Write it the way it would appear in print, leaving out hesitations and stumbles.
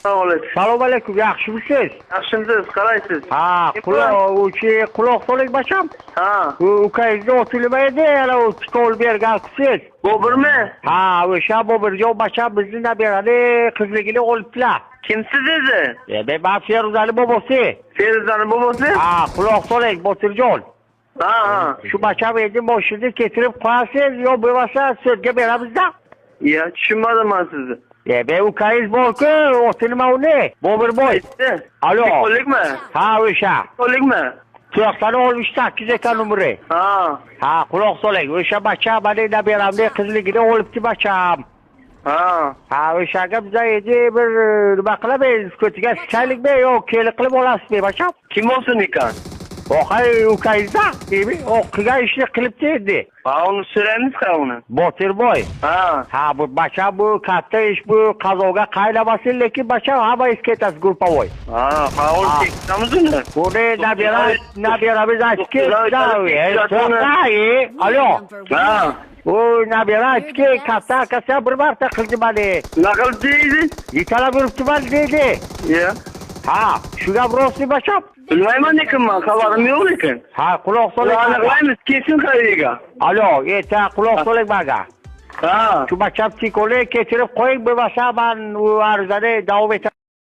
Salom alaykum, yaxshimisiz? Yaxshimisiz, qaraysiz? Ha, quloq soling bacham. Ha. Ukangizni oti nima edi? Yana u tikol bergansiz. Bobirmi? Ha, o'sha Bobirjon bacham bizni nabirani qizligini olibdilar. Kimsiz dedi? Ben Feruzani bobosi. Feruzani bobosi? Ha, quloq soling Botirjon. Ha. Shu bacham endi moshini ketirib qo'yasiz, yo bo'lmasa sudga beramizda. Ya, tushunmadim men sizni. Ben ukangiz borku, oti nima uni? Bobirboy. Alo. Qo'likmi? Ha, o'sha. Qo'likmi? 98 ekan numri. Ha. Ha, quloq soling. O'sha bacham meni nabiramni qizligini olibdi bacham. Ha. Ha, o'shaga biza endi bir nima qilamiz? Ko'tiga chiqaylikmi yo kelib qilib olasizmi bacham? Kim bo'lsin ekan? O'qay ukangizda, deymi? O qilgan ishni qilibdi endi. Ha, uni so'raymiz-ku uni. Botirboy. Ha. Ha, bu bacham bu katta ish bu qazoga qaylamasin, lekin bacham hammangiz ketasiz grupavoy. Ha, uni tekamiz uni. Uni nabiramiz aytki, alo. Ha. O nabira aytki, katta akasi bir marta qildi meni. Nima qilib deydi? Yitalab yuribdiman dedi. Ya. Ha, shunga rosti bacham. Bilmayman lekin men, xabarim yo'q lekin. Ha, quloq soling. Aniqlaymiz, kesin qayerga. Alo, quloq soling menga. Ha. Shu bacham tikoli ketirib qo'ying, bo'lmasa men u arizani davom